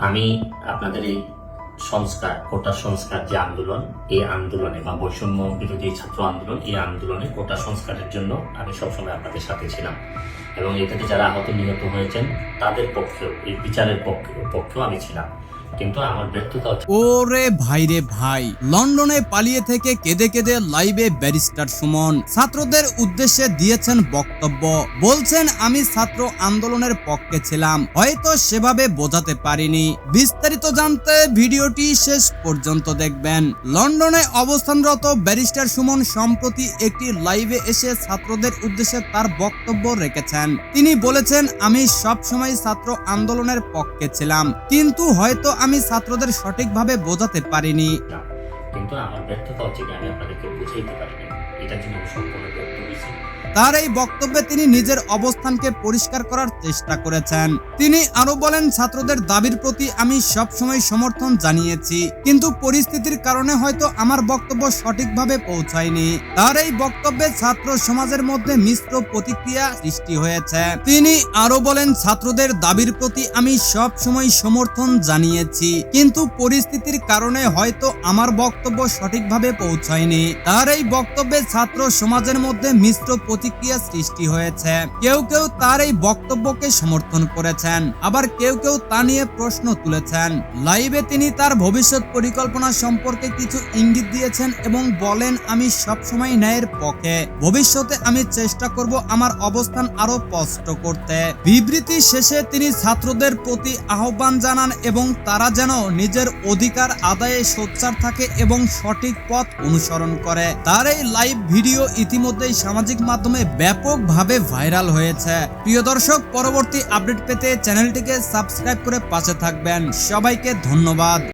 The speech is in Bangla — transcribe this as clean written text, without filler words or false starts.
আমি আপনাদের এই সংস্কার, কোটা সংস্কার যে আন্দোলন, এই আন্দোলনে বা বৈষম্য বিরোধী ছাত্র আন্দোলন, এই আন্দোলনে কোটা সংস্কারের জন্য আমি সবসময় আপনাদের সাথে ছিলাম এবং এটাতে যারা আহত নিহত হয়েছেন তাদের পক্ষেও, এই বিচারের পক্ষেও আমি ছিলাম। কিন্তু আমার ব্যর্থতা হচ্ছে। ওরে ভাই রে ভাই, লন্ডনে পালিয়ে থেকে কেঁদে কেঁদে লাইভে ব্যারিস্টার সুমন ছাত্রদের উদ্দেশ্যে দিয়েছেন বক্তব্য। বলছেন আমি ছাত্র আন্দোলনের পক্ষে ছিলাম, হয়তো সেভাবে বোঝাতে পারিনি। বিস্তারিত জানতে ভিডিওটি শেষ পর্যন্ত দেখবেন। লন্ডনে অবস্থানরত ব্যারিস্টার সুমন সম্প্রতি একটি লাইভে এসে ছাত্রদের উদ্দেশ্যে তার বক্তব্য রেখেছেন। তিনি বলেছেন আমি সবসময় ছাত্র আন্দোলনের পক্ষে ছিলাম, কিন্তু হয়তো আমি ছাত্রদের সঠিকভাবে বোঝাতে পারিনি। কিন্তু আমার ব্যর্থতা হচ্ছে কি আমি আপনাদেরকে বুঝাইতে পারিনি, এটার জন্য আমি সম্পূর্ণ ব্যর্থ হয়েছি। তার এই বক্তব্যে তিনি নিজের অবস্থানকে পরিষ্কার করার চেষ্টা করেছেন। তিনি আরো বলেন, ছাত্রদের দাবির প্রতি আমি সবসময় সমর্থন জানিয়েছি, কিন্তু পরিস্থিতির কারণে হয়তো আমার বক্তব্য সঠিকভাবে পৌঁছায়নি। তার এই বক্তব্যে ছাত্র সমাজের মধ্যে মিশ্র প্রতিক্রিয়া সৃষ্টি হয়েছে। তিনি আরো বলেন, ছাত্রদের দাবির প্রতি আমি সবসময় সমর্থন জানিয়েছি, কিন্তু পরিস্থিতির কারণে হয়তো আমার বক্তব্য সঠিকভাবে পৌঁছায়নি। তার এই বক্তব্যে ছাত্র সমাজের মধ্যে মিশ্র প্রতিক্রিয়া সৃষ্টি হয়েছে। কেউ কেউ তার এই বক্তব্যকে সমর্থন করেছেন, আবার কেউ কেউ তা নিয়ে প্রশ্ন তুলেছেন। লাইভে তিনি তার ভবিষ্যৎ পরিকল্পনা সম্পর্কে কিছু ইঙ্গিত দিয়েছেন এবং বলেন আমি সবসময় ন্যায়ের পক্ষে, ভবিষ্যতে আমি চেষ্টা করব আমার অবস্থান আরো স্পষ্ট করতে। বিবৃতি শেষে তিনি ছাত্রদের প্রতি আহ্বান জানান এবং তারা যেন নিজের অধিকার আদায়ে সোচ্চার থাকে এবং সঠিক পথ অনুসরণ করে। তার এই লাইভ ভিডিও ইতিমধ্যেই সামাজিক মাধ্যমে ব্যাপকভাবে ভাইরাল হয়েছে। প্রিয় দর্শক, পরবর্তী আপডেট পেতে চ্যানেলটিকে সাবস্ক্রাইব করে পাশে থাকবেন। সবাইকে ধন্যবাদ।